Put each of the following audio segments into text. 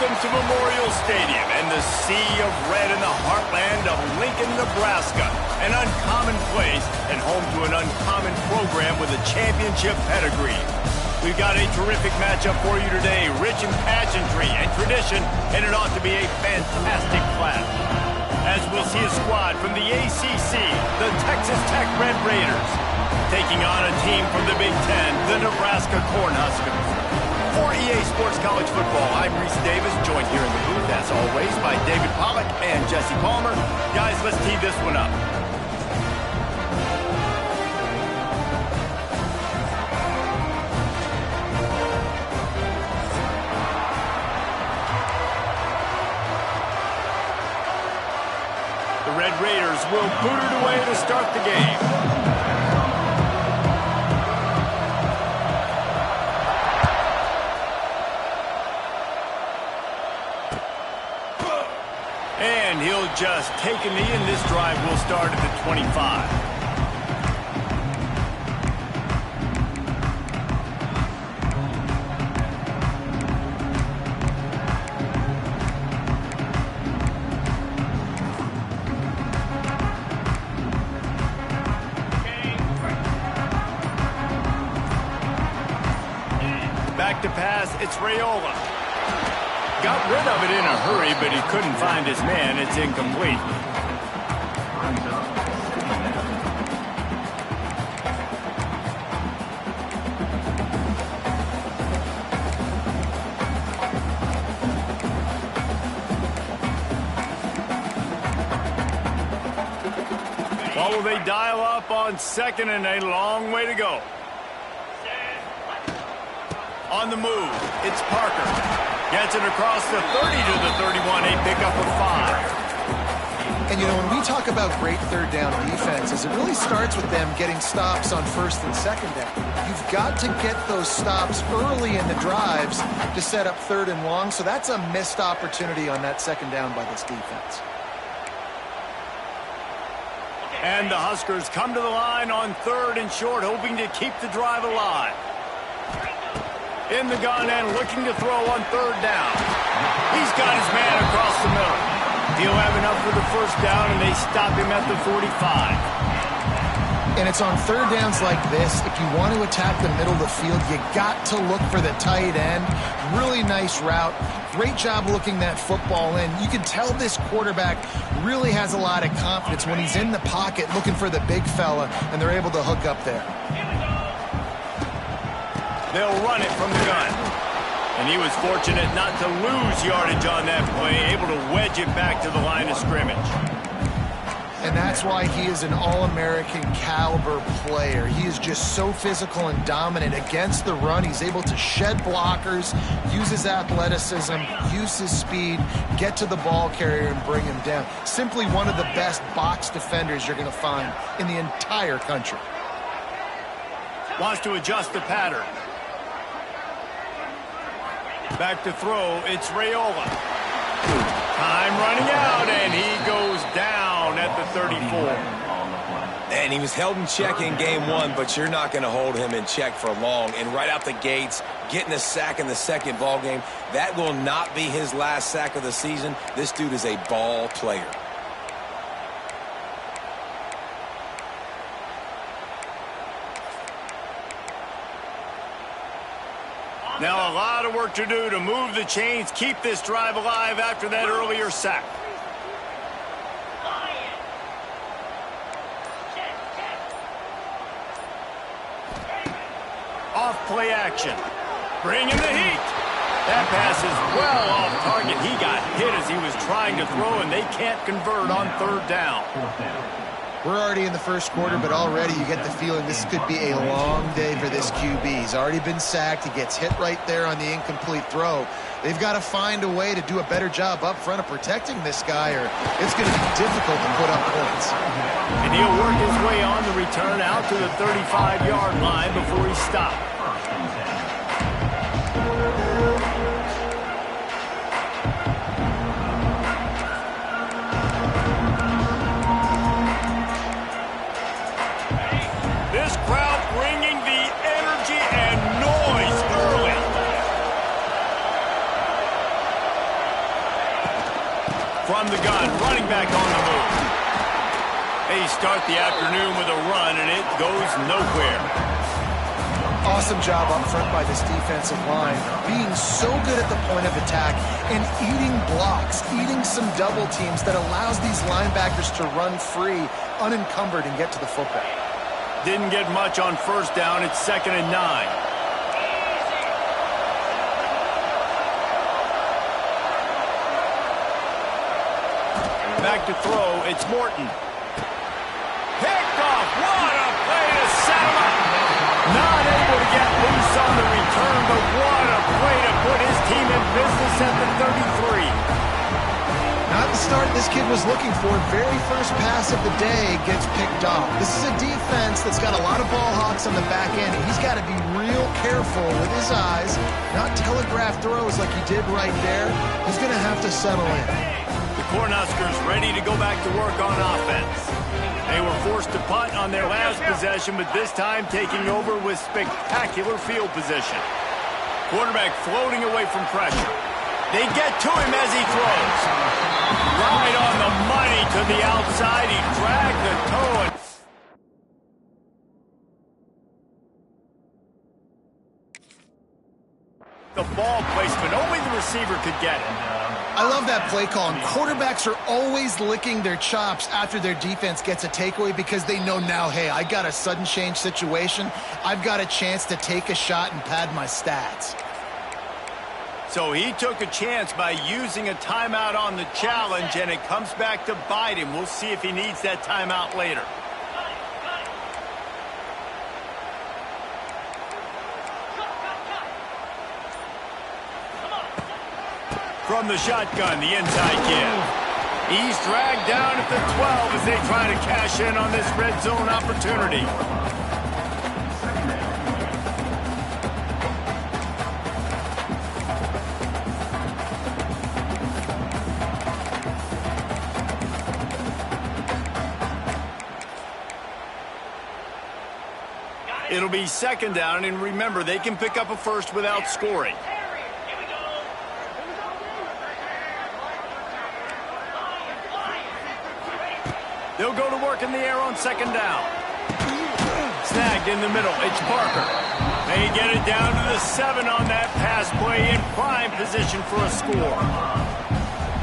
Welcome to Memorial Stadium and the sea of red in the heartland of Lincoln, Nebraska. An uncommon place and home to an uncommon program with a championship pedigree. We've got a terrific matchup for you today, rich in pageantry and tradition, and it ought to be a fantastic clash. As we'll see a squad from the ACC, the Texas Tech Red Raiders, taking on a team from the Big Ten, the Nebraska Cornhuskers. For EA Sports College Football, I'm Reese Davis, joined here in the booth, as always, by David Pollack and Jesse Palmer. Guys, let's tee this one up. The Red Raiders will boot it away to start the game. And he'll just take a knee, and this drive will start at the 25. Back to pass, it's Raiola. Got rid of it in a hurry, but he couldn't find his man. It's incomplete. What will they dial up on second, and a long way to go? On the move, it's Parker. Gets it across the 30 to the 31, a pickup of 5. And, you know, when we talk about great third down defenses, it really starts with them getting stops on first and second down. You've got to get those stops early in the drives to set up third and long, so that's a missed opportunity on that second down by this defense. And the Huskers come to the line on third and short, hoping to keep the drive alive. In the gun and looking to throw on third down. He's got his man across the middle. He'll have enough for the first down, and they stop him at the 45. And it's on third downs like this, if you want to attack the middle of the field, you got to look for the tight end. Really nice route. Great job looking that football in. You can tell this quarterback really has a lot of confidence when he's in the pocket looking for the big fella, and they're able to hook up there. They'll run it from the gun. And he was fortunate not to lose yardage on that play, able to wedge it back to the line of scrimmage. And that's why he is an All-American caliber player. He is just so physical and dominant against the run. He's able to shed blockers, use his athleticism, use his speed, get to the ball carrier and bring him down. Simply one of the best box defenders you're going to find in the entire country. Wants to adjust the pattern. Back to throw, it's Raiola. Time running out, and he goes down at the 34. And he was held in check in game one, but you're not going to hold him in check for long. And right out the gates, getting a sack in the second ball game, that will not be his last sack of the season. This dude is a ball player. Now a lot of work to do to move the chains, keep this drive alive after that earlier sack. Off play action. Bringing the heat. That pass is well off target. He got hit as he was trying to throw, and they can't convert on third down. We're already in the first quarter, but already you get the feeling this could be a long day for this QB. He's already been sacked. He gets hit right there on the incomplete throw. They've got to find a way to do a better job up front of protecting this guy, or it's going to be difficult to put up points. And he'll work his way on the return out to the 35-yard line before he stopped. start the afternoon with a run, and it goes nowhere. Awesome job up front by this defensive line, being so good at the point of attack and eating blocks, eating some double teams that allows these linebackers to run free, unencumbered, and get to the football. Didn't get much on first down. It's 2nd and 9. Back to throw. It's Morton. Picked off. What a play to set him up. Not able to get loose on the return, but what a play to put his team in business at the 33. Not the start this kid was looking for. Very first pass of the day gets picked off. This is a defense that's got a lot of ball hawks on the back end, and he's got to be real careful with his eyes, not telegraph throws like he did right there. He's going to have to settle in. The Cornhuskers ready to go back to work on offense. They were forced to punt on their last possession, but this time taking over with spectacular field position. Quarterback floating away from pressure. They get to him as he throws. Right on the money to the outside. He dragged the toe and the ball placement. Only the receiver could get it. I love that play call, and quarterbacks are always licking their chops after their defense gets a takeaway because they know now, hey, I got a sudden change situation. I've got a chance to take a shot and pad my stats. So he took a chance by using a timeout on the challenge, and it comes back to bite him. We'll see if he needs that timeout later. From the shotgun, the inside give. He's dragged down at the 12 as they try to cash in on this red zone opportunity. It'll be 2nd down, and remember, they can pick up a first without scoring. They'll go to work in the air on 2nd down. Snagged in the middle. It's Parker. They get it down to the 7 on that pass play in prime position for a score.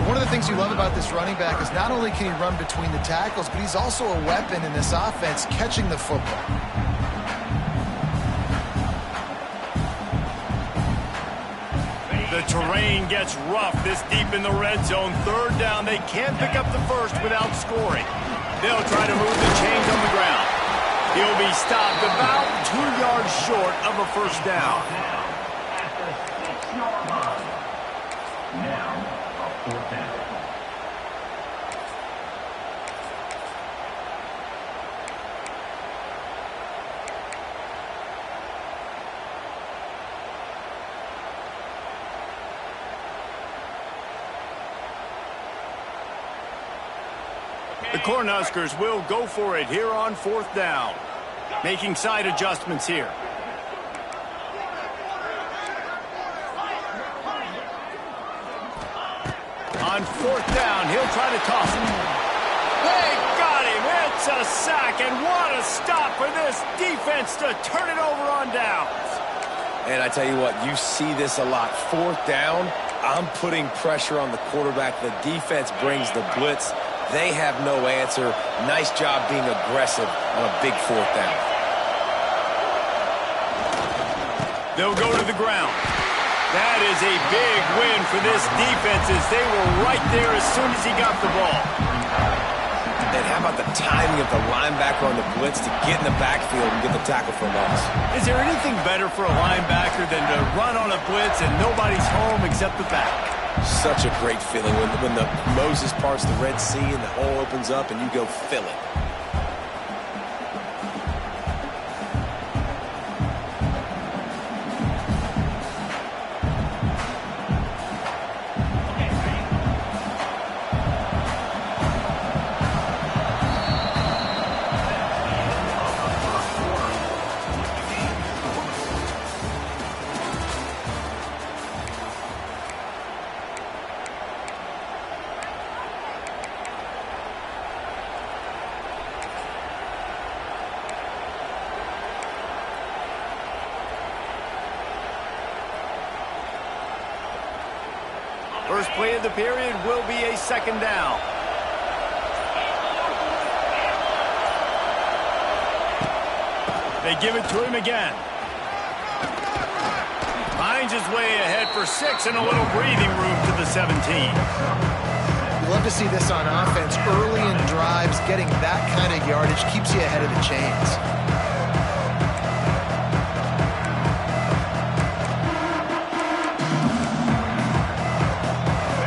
One of the things you love about this running back is not only can he run between the tackles, but he's also a weapon in this offense catching the football. The terrain gets rough this deep in the red zone. 3rd down. They can't pick up the first without scoring. They'll try to move the chains on the ground. He'll be stopped about 2 yards short of a first down. The Cornhuskers will go for it here on 4th down. Making side adjustments here. On 4th down, he'll try to toss it. They got him. It's a sack, and what a stop for this defense to turn it over on downs. And I tell you what, you see this a lot. 4th down, I'm putting pressure on the quarterback. The defense brings the blitz. They have no answer. Nice job being aggressive on a big 4th down. They'll go to the ground. That is a big win for this defense as they were right there as soon as he got the ball. And how about the timing of the linebacker on the blitz to get in the backfield and get the tackle for a loss? Is there anything better for a linebacker than to run on a blitz and nobody's home except the back? Such a great feeling when the Moses parts the Red Sea and the hole opens up and you go fill it. first play of the period will be a second down. They give it to him again. Finds his way ahead for 6 and a little breathing room to the 17. You love to see this on offense. Early in drives, getting that kind of yardage keeps you ahead of the chains.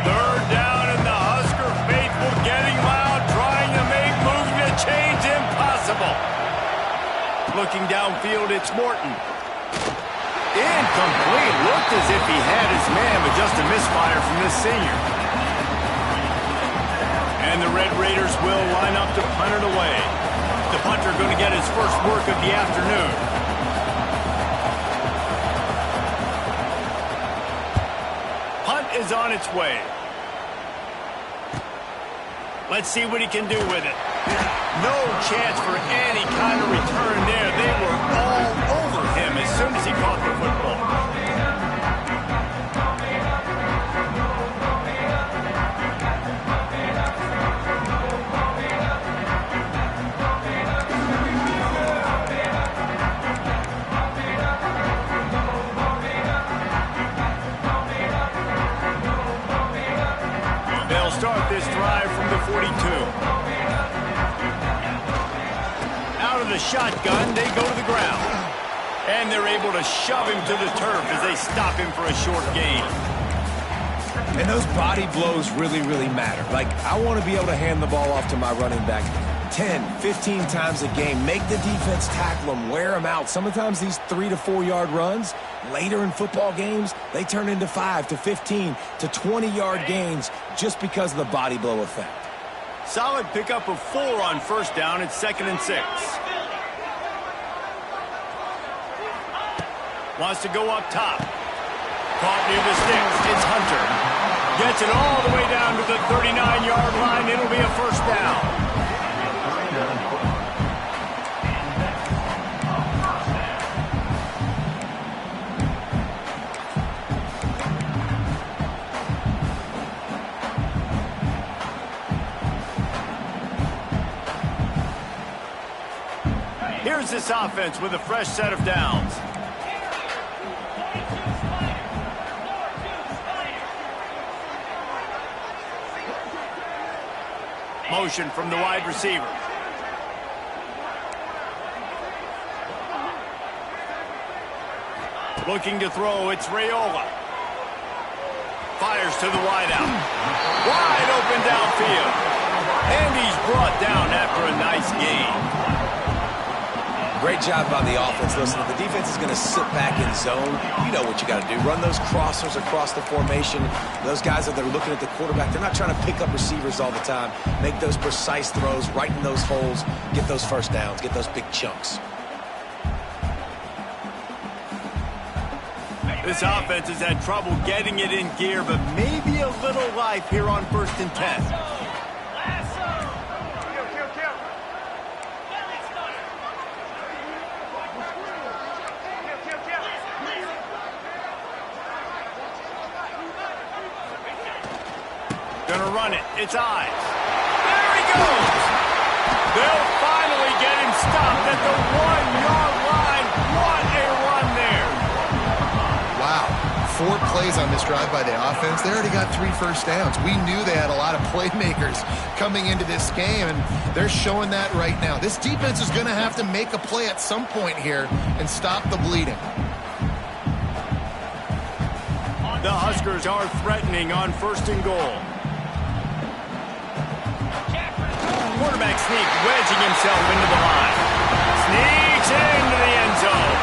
Third down, and the Husker faithful getting loud, trying to make moves to change impossible. Looking downfield, it's Morton. Incomplete. Looked as if he had his man, but just a misfire from this senior. And the Red Raiders will line up to punt it away. The punter going to get his first work of the afternoon. Punt is on its way. Let's see what he can do with it. No chance for any kind of return there. They were all over him as soon as he caught the football. They'll start this drive from the 42. Out of the shotgun, they go to the ground. And they're able to shove him to the turf as they stop him for a short gain. And those body blows really, really matter. Like, I want to be able to hand the ball off to my running back 10, 15 times a game. Make the defense tackle them, wear them out. Sometimes these 3 to 4 yard runs, later in football games, they turn into 5 to 15 to 20 yard gains just because of the body blow effect. Solid pickup of 4 on first down. It's 2nd and 6. Wants to go up top. Caught near the sticks. It's Hunter. Gets it all the way down to the 39-yard line. It'll be a first down. Here's this offense with a fresh set of downs. Motion from the wide receiver. Looking to throw, it's Raiola. Fires to the wideout. Wide open downfield. And he's brought down after a nice gain. Great job by the offense. Listen, if the defense is going to sit back in zone, you know what you got to do. Run those crossers across the formation. Those guys that they're looking at the quarterback, they're not trying to pick up receivers all the time. Make those precise throws right in those holes. Get those first downs. Get those big chunks. This offense has had trouble getting it in gear, but maybe a little life here on 1st and 10. Gonna run it. It's Eyes. There he goes. They'll finally get him stopped at the 1-yard line. What a run there. Wow. 4 plays on this drive by the offense. They already got 3 first downs. We knew they had a lot of playmakers coming into this game, and they're showing that right now. This defense is going to have to make a play at some point here and stop the bleeding. The Huskers are threatening on 1st and goal. Quarterback sneak, wedging himself into the line. Sneaks into the end zone.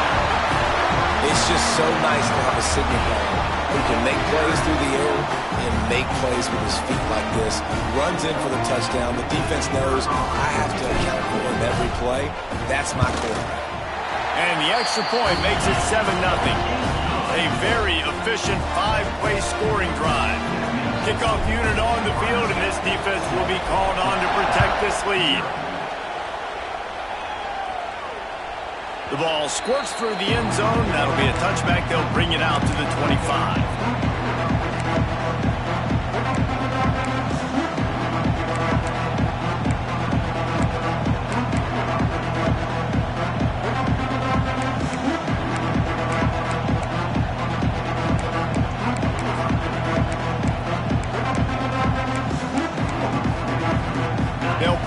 It's just so nice to have a signal player who can make plays through the air and make plays with his feet like this. Runs in for the touchdown. The defense knows I have to account for him every play. That's my quarterback. And the extra point makes it 7-0. A very efficient 5-play scoring drive. Kickoff unit on the field, and this defense will be called on to protect this lead. The ball squirts through the end zone. That'll be a touchback. They'll bring it out to the 25.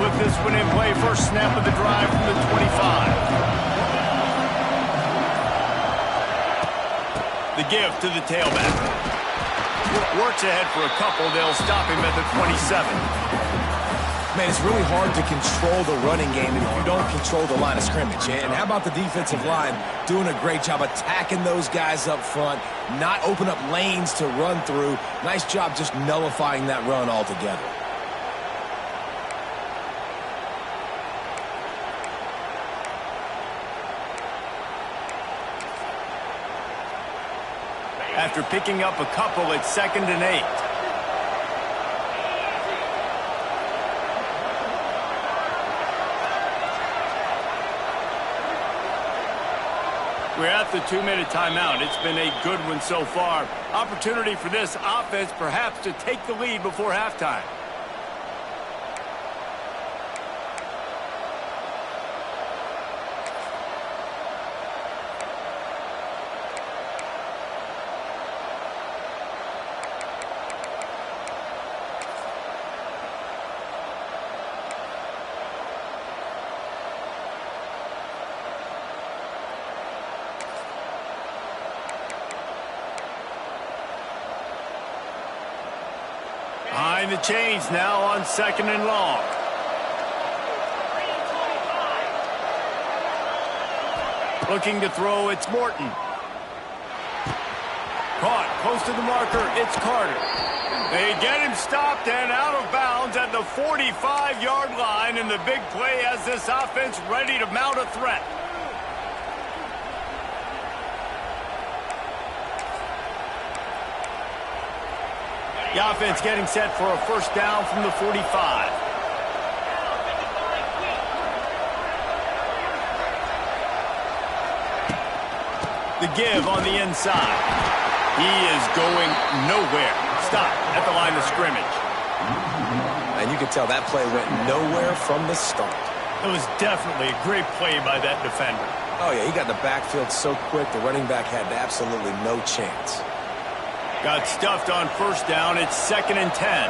with this one in play. First snap of the drive from the 25. The give to the tailback. Works ahead for a couple. They'll stop him at the 27. Man, it's really hard to control the running game if you don't control the line of scrimmage. And how about the defensive line doing a great job attacking those guys up front, not open up lanes to run through. Nice job just nullifying that run altogether. After picking up a couple, it's 2nd and 8. We're at the 2-minute timeout. It's been a good one so far. Opportunity for this offense perhaps to take the lead before halftime. Behind the chains now on 2nd and long. Looking to throw, it's Morton. Caught, close to the marker, it's Carter. They get him stopped and out of bounds at the 45-yard line, and the big play has this offense ready to mount a threat. The offense getting set for a first down from the 45. The give on the inside. He is going nowhere. Stop at the line of scrimmage. And you can tell that play went nowhere from the start. It was definitely a great play by that defender. Oh, yeah, he got in the backfield so quick, the running back had absolutely no chance. Got stuffed on first down. It's 2nd and 10.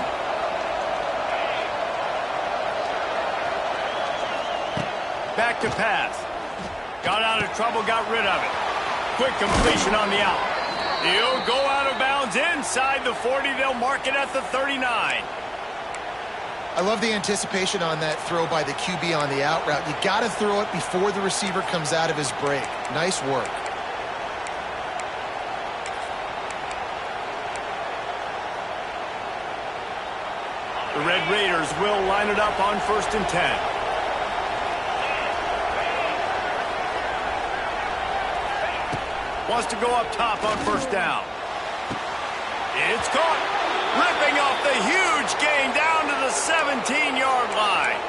Back to pass. Got out of trouble, got rid of it. Quick completion on the out. He'll go out of bounds inside the 40. They'll mark it at the 39. I love the anticipation on that throw by the QB on the out route. You got to throw it before the receiver comes out of his break. Nice work. The Red Raiders will line it up on 1st and 10. Wants to go up top on first down. It's caught. Ripping off the huge gain down to the 17-yard line.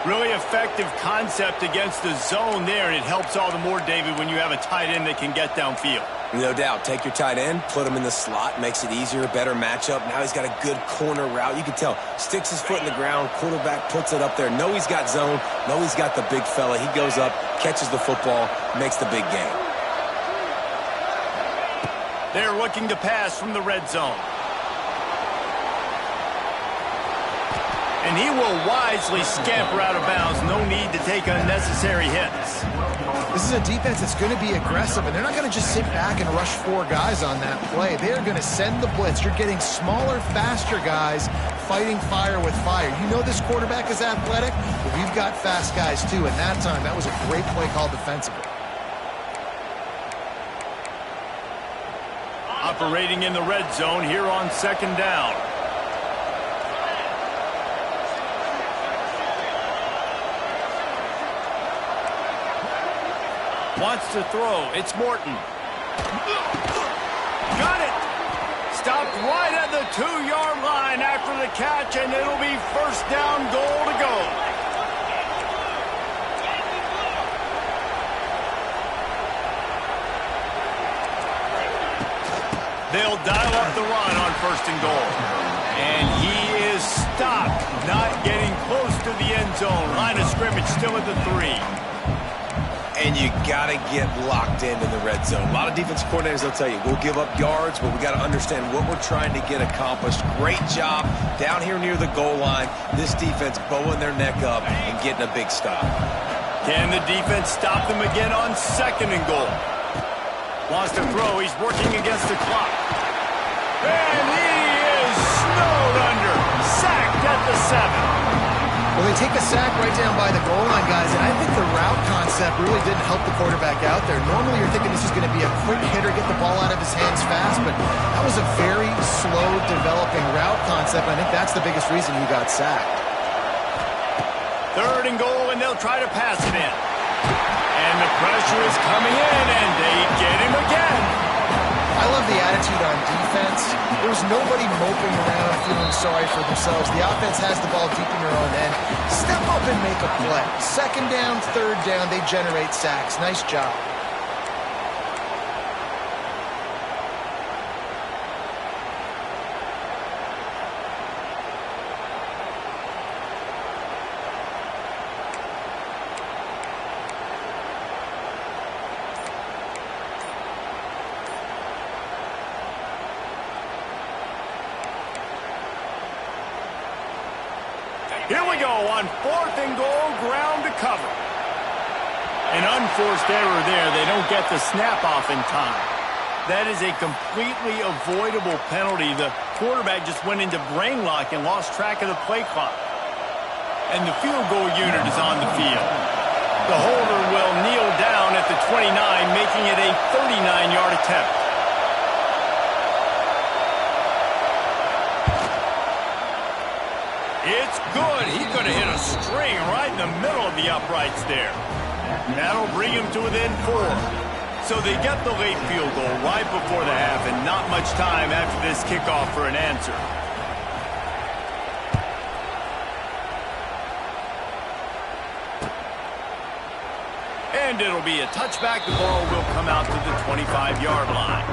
Really effective concept against the zone there, and it helps all the more, David, when you have a tight end that can get downfield. No doubt. Take your tight end, put him in the slot, makes it easier, better matchup. Now he's got a good corner route. You can tell. Sticks his foot in the ground, quarterback puts it up there. Know he's got zone, know he's got the big fella. He goes up, catches the football, makes the big game. They're looking to pass from the red zone. And he will wisely scamper out of bounds. No need to take unnecessary hits. This is a defense that's going to be aggressive, and they're not going to just sit back and rush 4 guys on that play. They're going to send the blitz. You're getting smaller, faster guys fighting fire with fire. You know this quarterback is athletic, but we've got fast guys too. And that time, that was a great play called defensively. Operating in the red zone here on 2nd down. Wants to throw. It's Morton. Got it. Stopped right at the 2-yard line after the catch, and it'll be first down, goal to go. They'll dial up the run on 1st and goal. And he is stopped, not getting close to the end zone. Line of scrimmage still at the 3. And you got to get locked in the red zone. A lot of defense coordinators, they'll tell you, we'll give up yards, but we got to understand what we're trying to get accomplished. Great job down here near the goal line. This defense bowing their neck up and getting a big stop. Can the defense stop them again on 2nd and goal? Wants to throw. He's working against the clock. And he is snowed under. Sacked at the 7. Well, they take a sack right down by the goal line, guys, and I think the route concept really didn't help the quarterback out there. Normally, you're thinking this is going to be a quick hitter, get the ball out of his hands fast, but that was a very slow developing route concept. I think that's the biggest reason he got sacked. 3rd and goal, and they'll try to pass it in. And the pressure is coming in, and they get him again. I love the attitude on defense. There's nobody moping around feeling sorry for themselves. The offense has the ball deep in your own end. Step up and make a play. 2nd down, 3rd down, they generate sacks. Nice job. Here we go on 4th and goal, ground to cover. An unforced error there. They don't get the snap off in time. That is a completely avoidable penalty. The quarterback just went into brain lock and lost track of the play clock. And the field goal unit is on the field. The holder will kneel down at the 29, making it a 39-yard attempt. It's good. He's going to hit a string right in the middle of the uprights there. That'll bring him to within 4. So they get the late field goal right before the half, and not much time after this kickoff for an answer. And it'll be a touchback. The ball will come out to the 25-yard line.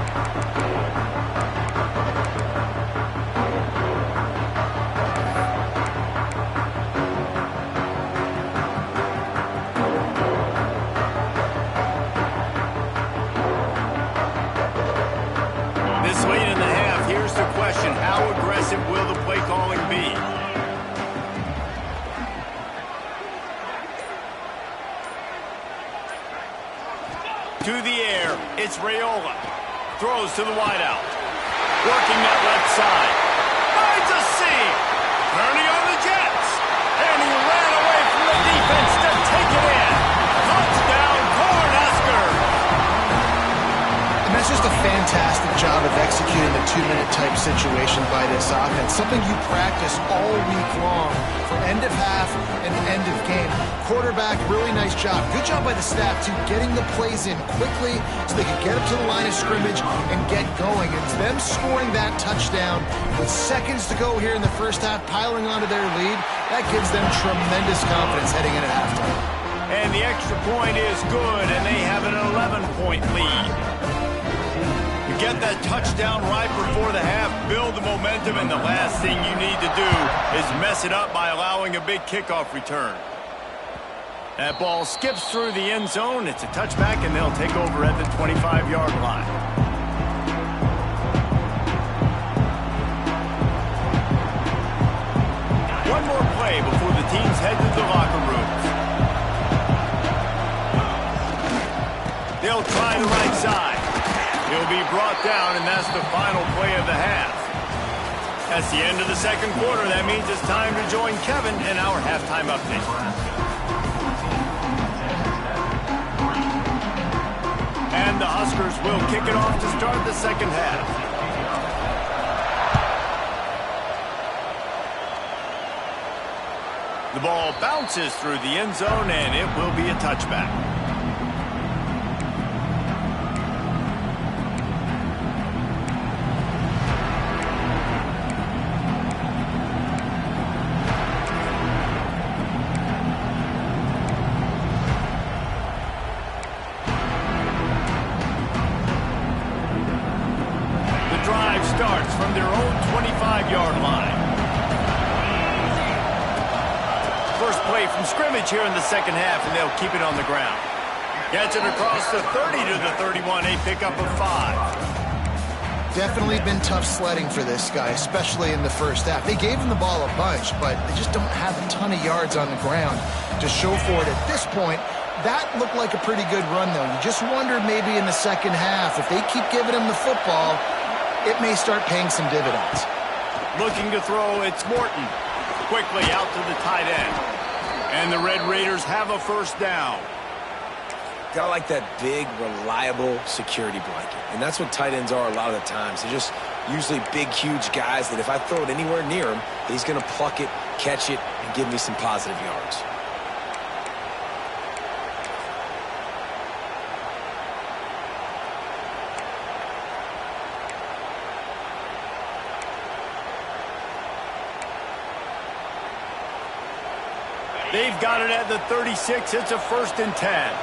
Late in the half, here's the question. How aggressive will the play calling be? To the air, it's Raiola. Throws to the wideout. Working that left side. Finds a seam. Turning on the Jets. And he ran away from the defense to take it in. Touchdown, Cornhuskers. And that's just a fantastic job of executing the 2-minute type situation by this offense. Something you practice all week long for end of half and end of game. Quarterback, really nice job. Good job by the staff, too, getting the plays in quickly so they could get up to the line of scrimmage and get going. And them scoring that touchdown with seconds to go here in the first half, piling onto their lead, that gives them tremendous confidence heading into halftime. And the extra point is good, and they have an 11-point lead. Get that touchdown right before the half, build the momentum, and the last thing you need to do is mess it up by allowing a big kickoff return. That ball skips through the end zone. It's a touchback, and they'll take over at the 25-yard line. One more play before the teams head to the locker rooms. They'll try the right side. He'll be brought down, and that's the final play of the half. That's the end of the second quarter. That means it's time to join Kevin in our halftime update. And the Huskers will kick it off to start the second half. The ball bounces through the end zone, and it will be a touchback. Starts from their own 25-yard line. First play from scrimmage here in the second half, and they'll keep it on the ground. Gets it across the 30 to the 31, a pickup of 5. Definitely been tough sledding for this guy, especially in the first half. They gave him the ball a bunch, but they just don't have a ton of yards on the ground to show for it at this point. That looked like a pretty good run, though. You just wondered maybe in the second half, if they keep giving him the football, it may start paying some dividends. Looking to throw, it's Morton. Quickly out to the tight end. And the Red Raiders have a first down. Gotta like that big, reliable security blanket. And that's what tight ends are a lot of the times. They're just usually big, huge guys that if I throw it anywhere near him, he's going to pluck it, catch it, and give me some positive yards. They've got it at the 36. It's a 1st and 10.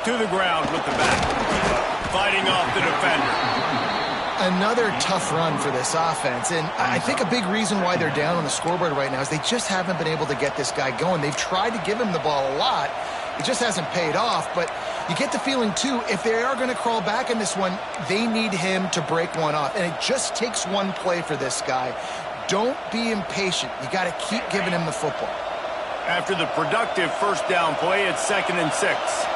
To the ground with the back. Fighting off the defender. Another tough run for this offense, and I think a big reason why they're down on the scoreboard right now is they just haven't been able to get this guy going. They've tried to give him the ball a lot. It just hasn't paid off, but you get the feeling, too, if they are going to crawl back in this one, they need him to break one off, and it just takes one play for this guy. Don't be impatient. You got to keep giving him the football. After the productive first down play, it's 2nd and 6.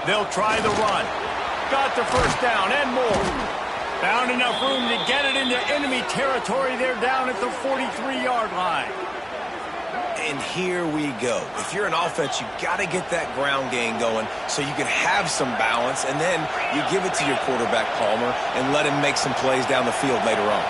They'll try the run. Got the first down and more. Found enough room to get it into enemy territory. They're down at the 43-yard line. And here we go. If you're an offense, you got to get that ground game going so you can have some balance, and then you give it to your quarterback, Palmer, and let him make some plays down the field later on.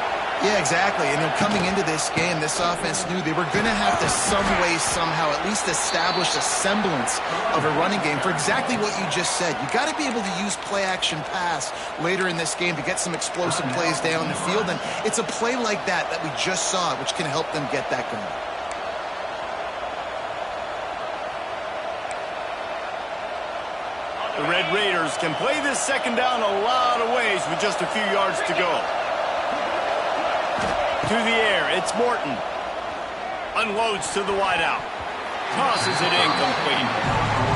Yeah, exactly. And coming into this game, this offense knew they were going to have to some way, somehow, at least establish a semblance of a running game for exactly what you just said. You got to be able to use play-action pass later in this game to get some explosive plays down the field. And it's a play like that we just saw, which can help them get that going. The Red Raiders can play this second down a lot of ways with just a few yards to go. To the air, it's Morton. Unloads to the wideout. Tosses it incomplete.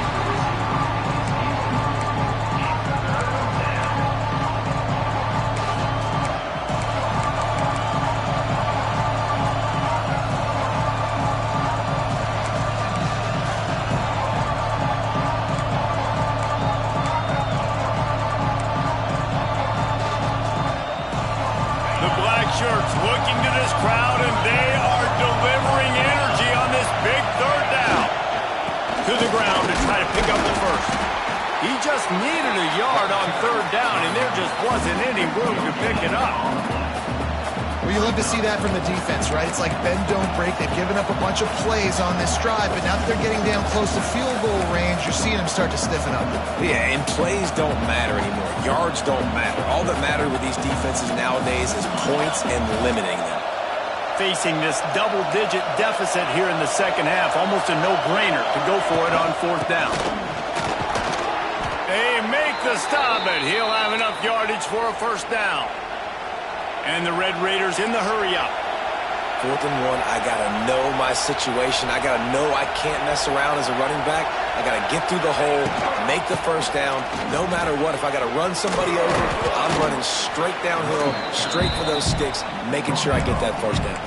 Shirts looking to this crowd, and they are delivering energy on this big third down. To the ground to try to pick up the first. He just needed a yard on third down, and there just wasn't any room to pick it up. Well, you love to see that from the defense, right? It's like bend, don't break. They've given up a bunch of plays on this drive, but now that they're getting down close to field goal range, you're seeing them start to stiffen up. Yeah, and plays don't matter anymore. Yards don't matter. All that matters with these defenses nowadays is points and limiting them. Facing this double-digit deficit here in the second half, almost a no-brainer to go for it on fourth down. They make the stop, and he'll have enough yardage for a first down. And the Red Raiders in the hurry-up. 4th and 1, I got to know my situation. I got to know I can't mess around as a running back. I got to get through the hole, make the first down. No matter what, if I got to run somebody over, I'm running straight downhill, straight for those sticks, making sure I get that first down.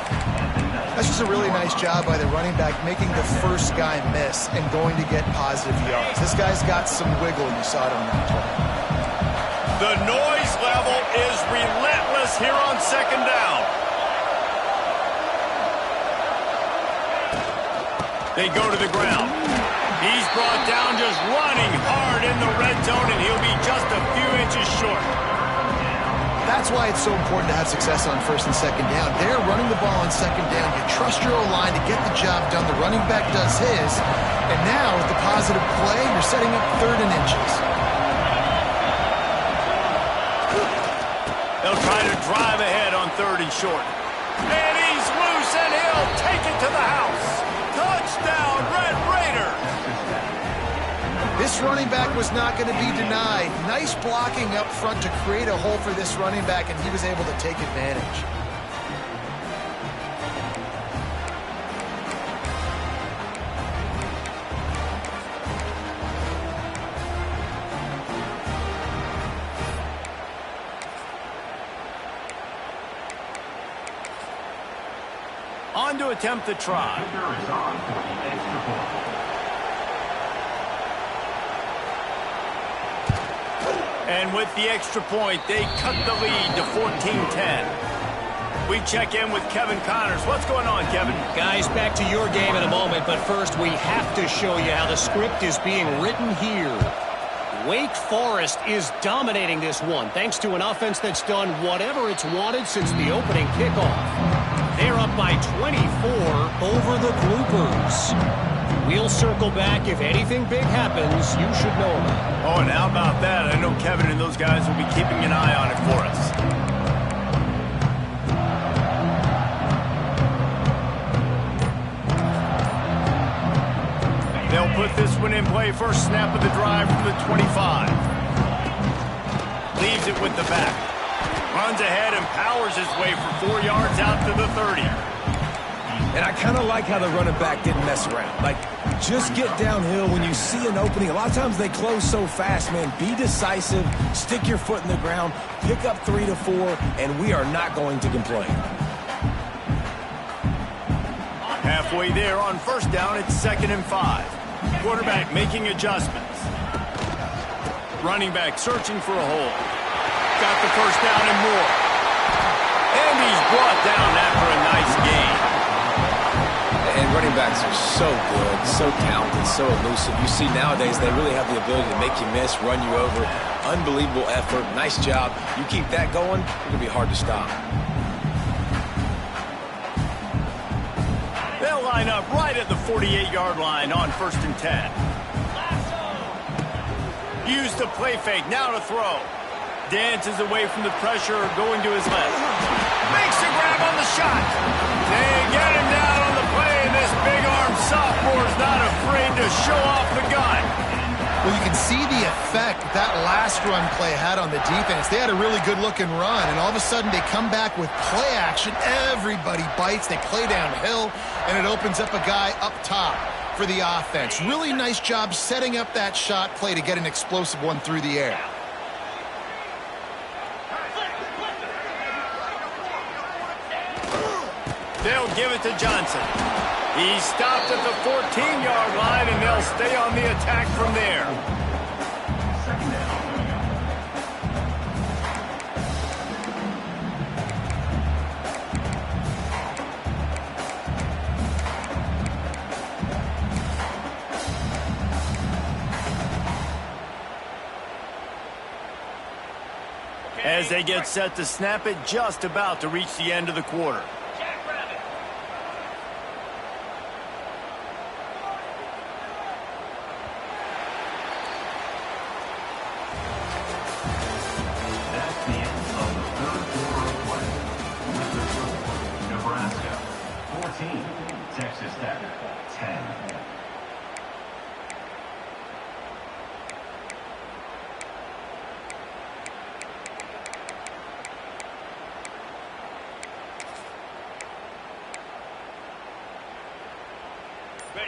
That's just a really nice job by the running back, making the first guy miss and going to get positive yards. This guy's got some wiggle, and you saw it on that play. The noise level is relentless here on second down. They go to the ground. He's brought down just running hard in the red zone, and he'll be just a few inches short. That's why it's so important to have success on first and second down. They're running the ball on second down. You trust your O-line to get the job done. The running back does his. And now, with the positive play, you're setting up 3rd and inches. They'll try to drive ahead on 3rd and short. And he's loose, and he'll take it to the house. Touchdown, Red Raiders! This running back was not going to be denied. Nice blocking up front to create a hole for this running back, and he was able to take advantage. On to attempt the try. And with the extra point, they cut the lead to 14-10. We check in with Kevin Connors. What's going on, Kevin? Guys, back to your game in a moment, but first we have to show you how the script is being written here. Wake Forest is dominating this one, thanks to an offense that's done whatever it's wanted since the opening kickoff. They're up by 24 over the Groupers. We'll circle back. If anything big happens, you should know about it. Oh, and how about that? I know Kevin and those guys will be keeping an eye on it for us. They'll put this one in play. First snap of the drive from the 25. Leaves it with the back. Runs ahead and powers his way for 4 yards out to the 30. And I kind of like how the running back didn't mess around. Like, just get downhill when you see an opening. A lot of times they close so fast, man. Be decisive, stick your foot in the ground, pick up 3 to 4, and we are not going to complain. Halfway there on first down, it's 2nd and 5. Quarterback making adjustments. Running back searching for a hole. Got the first down and more. And he's brought down after a nice gain. And running backs are so good, so talented, so elusive. You see nowadays they really have the ability to make you miss, run you over. Unbelievable effort. Nice job. You keep that going, it's going to be hard to stop. They'll line up right at the 48-yard line on 1st and 10. Use the play fake. Now to throw. Dances away from the pressure, going to his left. Makes the grab on the shot. They get him down on the play, and this big-arm sophomore is not afraid to show off the gun. Well, you can see the effect that last run play had on the defense. They had a really good-looking run, and all of a sudden they come back with play action. Everybody bites. They play downhill, and it opens up a guy up top for the offense. Really nice job setting up that shot play to get an explosive one through the air. They'll give it to Johnson. He stopped at the 14-yard line, and they'll stay on the attack from there. As they get set to snap it, just about to reach the end of the quarter.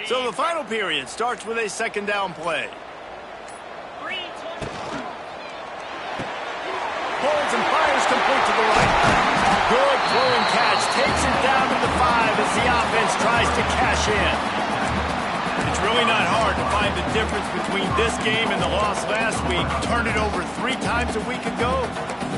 So the final period starts with a 2nd down play. Holds and fires complete to the right. Good throwing catch. Takes it down to the 5 as the offense tries to cash in. It's really not hard to find the difference between this game and the loss last week. Turned it over 3 times a week ago.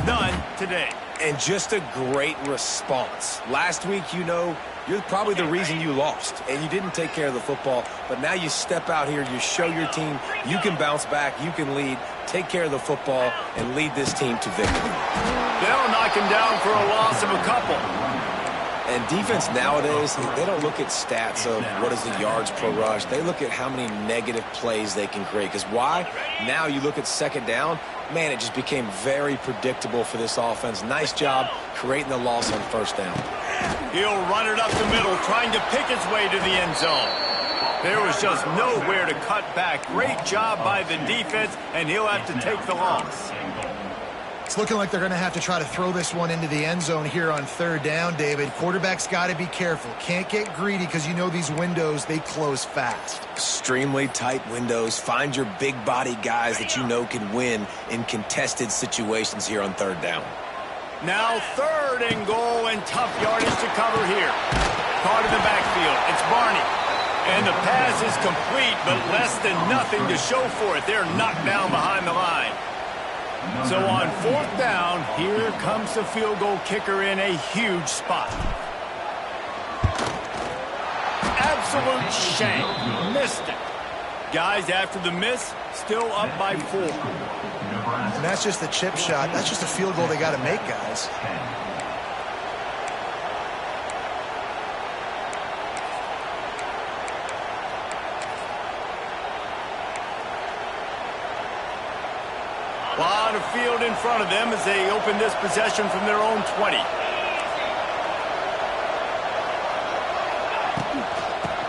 None today. And just a great response. Last week, you know, you're probably the reason you lost, and you didn't take care of the football. But now you step out here, you show your team you can bounce back, you can lead, take care of the football, and lead this team to victory. They'll knock him down for a loss of a couple. And defense nowadays, they don't look at stats of what is the yards per rush. They look at how many negative plays they can create. Because why? Now you look at 2nd down, man, it just became very predictable for this offense. Nice job creating the loss on 1st down. He'll run it up the middle, trying to pick his way to the end zone. There was just nowhere to cut back. Great job by the defense, and he'll have to take the loss. It's looking like they're going to have to try to throw this one into the end zone here on third down, David. Quarterback's got to be careful. Can't get greedy because you know these windows, they close fast. Extremely tight windows. Find your big body guys that you know can win in contested situations here on third down. Now 3rd and goal, and tough yardage to cover here. Caught in the backfield. It's Barney. And the pass is complete, but less than nothing to show for it. They're knocked down behind the line. So on 4th down, here comes the field goal kicker in a huge spot. Absolute shank. Missed it. Guys, after the miss, still up by 4. And that's just the chip shot. That's just a field goal they got to make, guys. A lot of field in front of them as they open this possession from their own 20.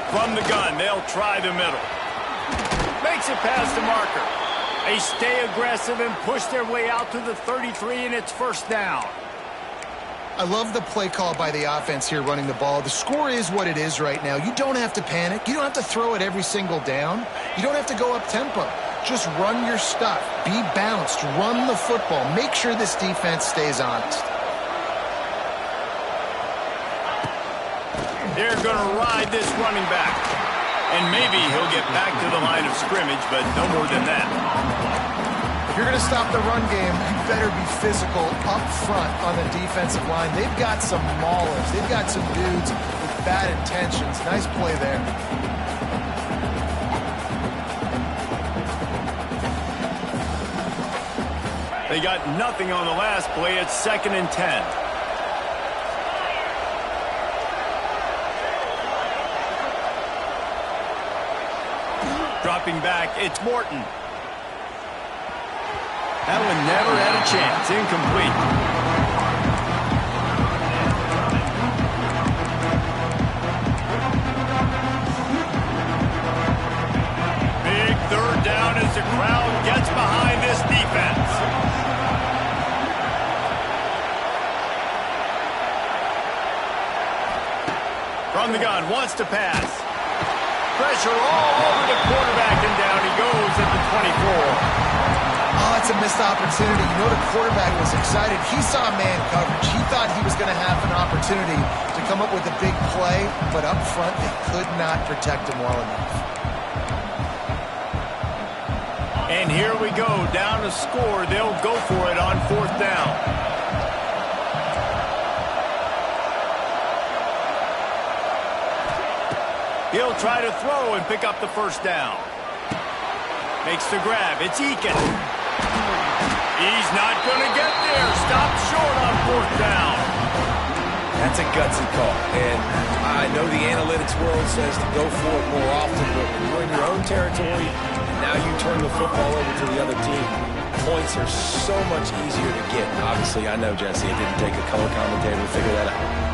From the gun, they'll try the middle. Makes it past the marker. They stay aggressive and push their way out to the 33, and it's 1st down. I love the play call by the offense here running the ball. The score is what it is right now. You don't have to panic. You don't have to throw it every single down. You don't have to go up tempo. Just run your stuff. Be balanced. Run the football. Make sure this defense stays honest. They're going to ride this running back. And maybe he'll get back to the line of scrimmage, but no more than that. If you're going to stop the run game, you better be physical up front on the defensive line. They've got some maulers. They've got some dudes with bad intentions. Nice play there. They got nothing on the last play. It's 2nd and 10. Dropping back, it's Morton. That one never had a chance. Incomplete. Big 3rd down as the crowd gets behind this defense. From the gun, wants to pass. Pressure all over the quarterback, and down he goes at the 24. Oh, that's a missed opportunity. You know the quarterback was excited. He saw man coverage. He thought he was going to have an opportunity to come up with a big play, but up front they could not protect him well enough. And here we go, down to score. They'll go for it on 4th down. He'll try to throw and pick up the 1st down. Makes the grab. It's Eakin. He's not going to get there. Stopped short on 4th down. That's a gutsy call. And I know the analytics world says to go for it more often, but when you're in your own territory, and now you turn the football over to the other team, points are so much easier to get. Obviously, I know, Jesse, it didn't take a color commentator to figure that out.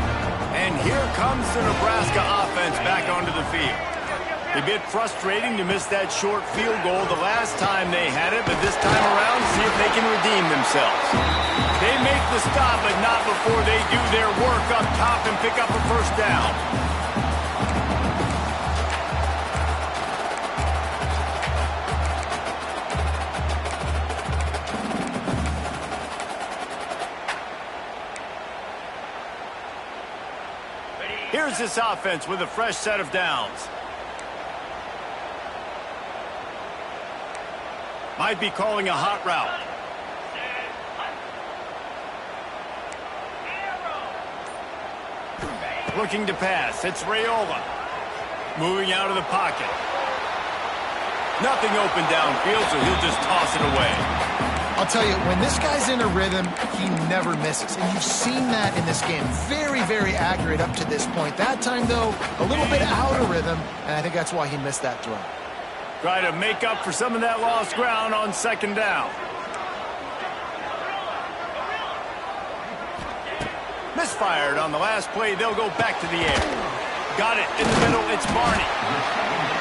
And here comes the Nebraska offense back onto the field. A bit frustrating to miss that short field goal the last time they had it, but this time around, see if they can redeem themselves. They make the stop, but not before they do their work up top and pick up a 1st down. Here's this offense with a fresh set of downs. Might be calling a hot route. Looking to pass. It's Raiola. Moving out of the pocket. Nothing open downfield, so he'll just toss it away. I'll tell you, when this guy's in a rhythm, he never misses. And you've seen that in this game. Very, very accurate up to this point. That time, though, a little bit out of rhythm, and I think that's why he missed that throw. Try to make up for some of that lost ground on 2nd down. Misfired on the last play. They'll go back to the air. Got it in the middle. It's Barney.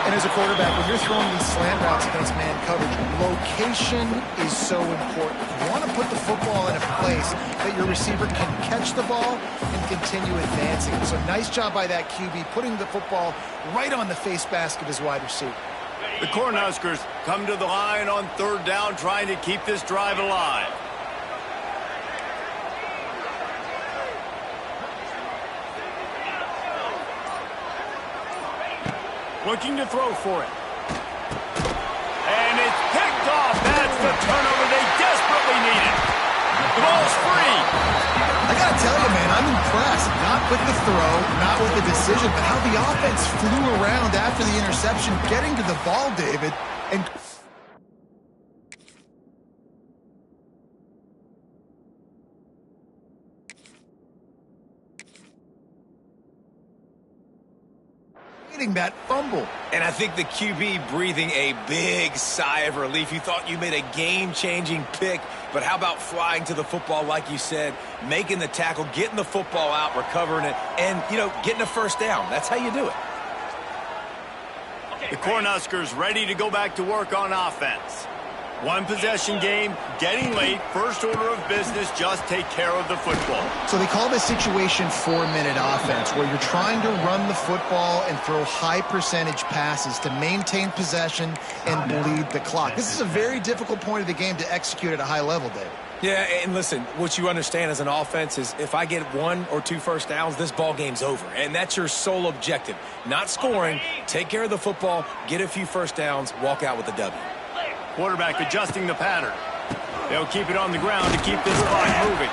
And as a quarterback, when you're throwing these slant routes against man coverage, location is so important. You want to put the football in a place that your receiver can catch the ball and continue advancing. So nice job by that QB, putting the football right on the face mask of his wide receiver. The Cornhuskers come to the line on third down, trying to keep this drive alive. Looking to throw for it. And it's picked off. That's the turnover they desperately needed. The ball's free. I got to tell you, man, I'm impressed. Not with the throw, not with the decision, but how the offense flew around after the interception, getting to the ball, David, and that fumble. And I think the QB breathing a big sigh of relief. You thought you made a game-changing pick, but how about flying to the football like you said, making the tackle, getting the football out, recovering it, and, you know, getting a first down. That's how you do it. The Cornhuskers ready to go back to work on offense. One possession game, getting late, first order of business, just take care of the football. So they call this situation 4-minute offense, where you're trying to run the football and throw high percentage passes to maintain possession and bleed the clock. This is a very difficult point of the game to execute at a high level, David. Yeah, and listen, what you understand as an offense is if I get 1 or 2 first downs, this ball game's over. And that's your sole objective. Not scoring, take care of the football, get a few first downs, walk out with a W. Quarterback adjusting the pattern. They'll keep it on the ground to keep this clock moving.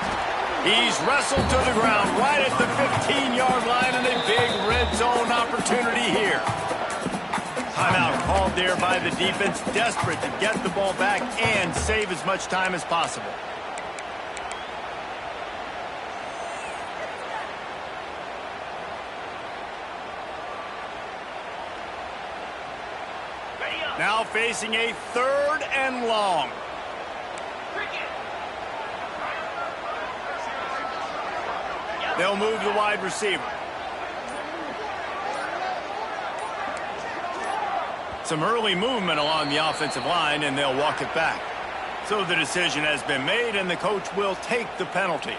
He's wrestled to the ground right at the 15-yard line, and a big red zone opportunity here. Timeout called there by the defense, desperate to get the ball back and save as much time as possible. Now facing a 3rd and long. They'll move the wide receiver. Some early movement along the offensive line, and they'll walk it back. So the decision has been made, and the coach will take the penalty.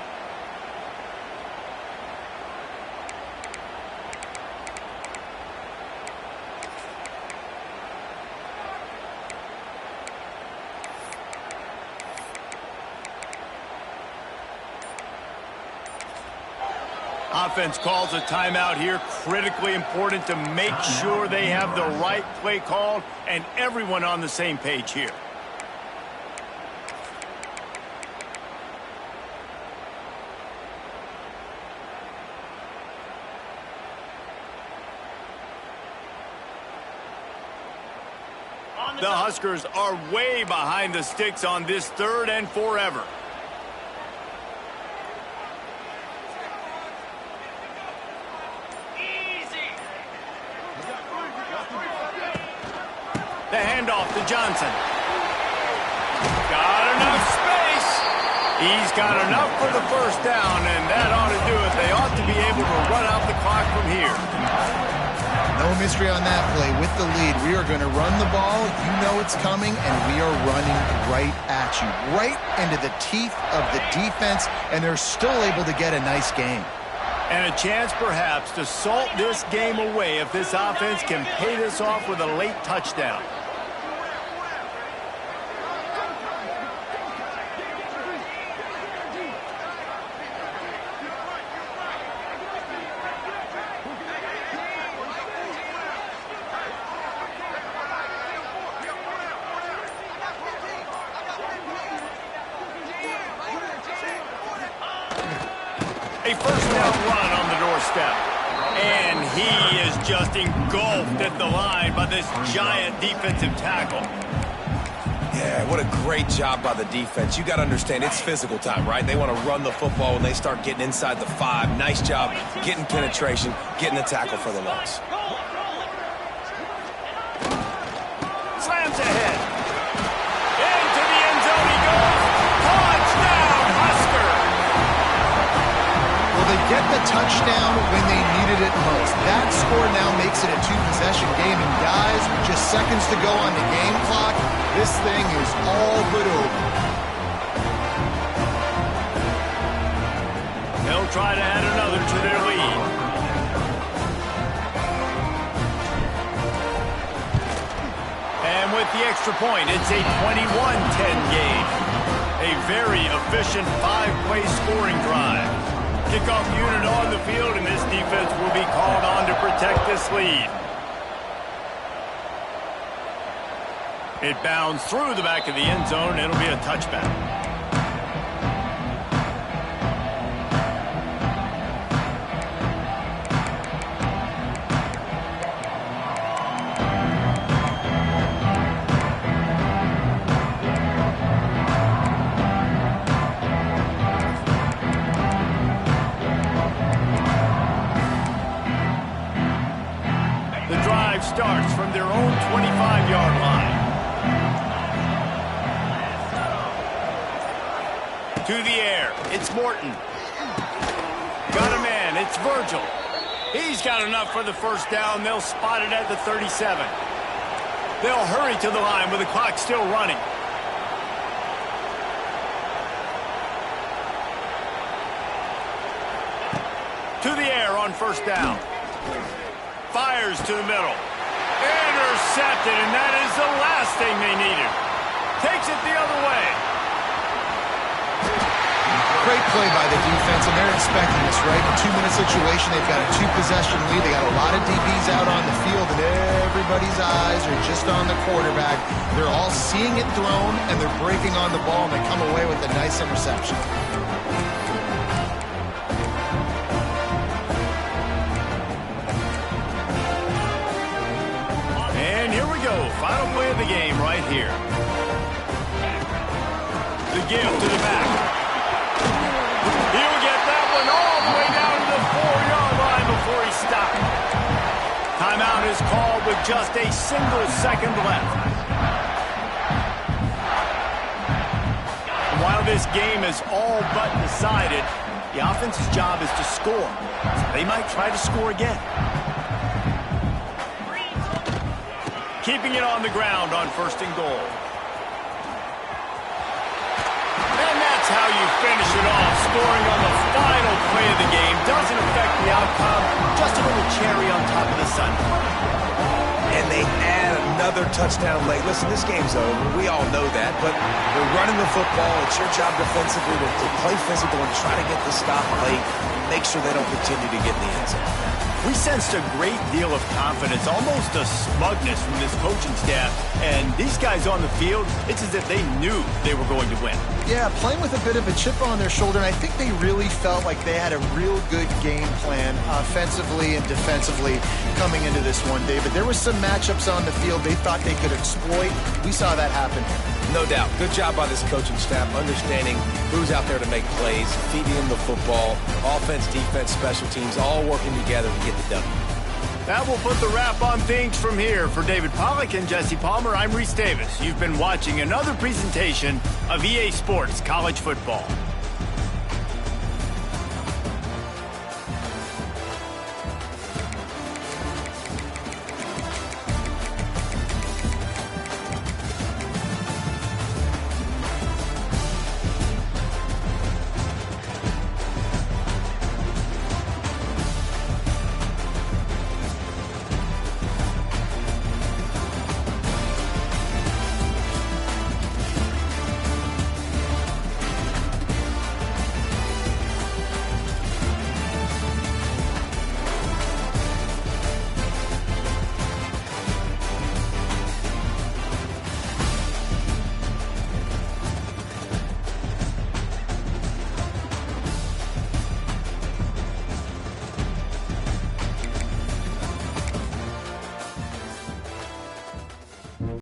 Offense calls a timeout here. Critically important to make sure they have the right play called and everyone on the same page here. The Huskers are way behind the sticks on this 3rd and forever. The handoff to Johnson. Got enough space. He's got enough for the first down, and that ought to do it. They ought to be able to run out the clock from here. No mystery on that play. With the lead, we are going to run the ball. You know it's coming, and we are running right at you, right into the teeth of the defense, and they're still able to get a nice game. And a chance, perhaps, to salt this game away if this offense can pay this off with a late touchdown. A first down run on the doorstep. And he is just engulfed at the line by this giant defensive tackle. Yeah, what a great job by the defense. You got to understand, it's physical time, right? They want to run the football when they start getting inside the 5. Nice job getting penetration, getting the tackle for the loss. Slams ahead. Into the end zone he goes. Touchdown, Husker! Well, they get the touchdown when they needed it most. That score now makes it a two-possession game. And guys, with just seconds to go on the game clock, this thing is all but over. They'll try to add another to their lead. And with the extra point, it's a 21-10 game. A very efficient 5-play scoring drive. Kickoff unit on the field, and this defense will be called on to protect this lead. It bounds through the back of the end zone. It'll be a touchback. Starts from their own 25-yard line. To the air, it's Morton. Got a man, it's Virgil. He's got enough for the first down. They'll spot it at the 37. They'll hurry to the line with the clock still running. To the air on first down. Fires to the middle. Intercepted, and that is the last thing they needed. Takes it the other way. Great play by the defense, and they're expecting this, right? In a two-minute situation, they've got a two-possession lead. They got a lot of DBs out on the field, and everybody's eyes are just on the quarterback. They're all seeing it thrown, and they're breaking on the ball, and they come away with a nice interception. Final play of the game right here. The give to the back. He'll get that one all the way down to the 4-yard line before he stopped. Timeout is called with just a single second left. And while this game is all but decided, the offense's job is to score. So they might try to score again. Keeping it on the ground on first and goal. And that's how you finish it off. Scoring on the final play of the game doesn't affect the outcome. Just a little cherry on top of the sundae. And they add another touchdown late. Listen, this game's over. We all know that. But they're running the football. It's your job defensively to play physical and try to get the stop late. Make sure they don't continue to get in the end zone. We sensed a great deal of confidence, almost a smugness from this coaching staff. And these guys on the field, it's as if they knew they were going to win. Yeah, playing with a bit of a chip on their shoulder, and I think they really felt like they had a real good game plan offensively and defensively coming into this one, David. There were some matchups on the field they thought they could exploit. We saw that happen. No doubt. Good job by this coaching staff, understanding who's out there to make plays, feeding them the football, offense, defense, special teams, all working together to get the W. That will put the wrap on things from here. For David Pollack and Jesse Palmer, I'm Reese Davis. You've been watching another presentation of EA Sports College Football.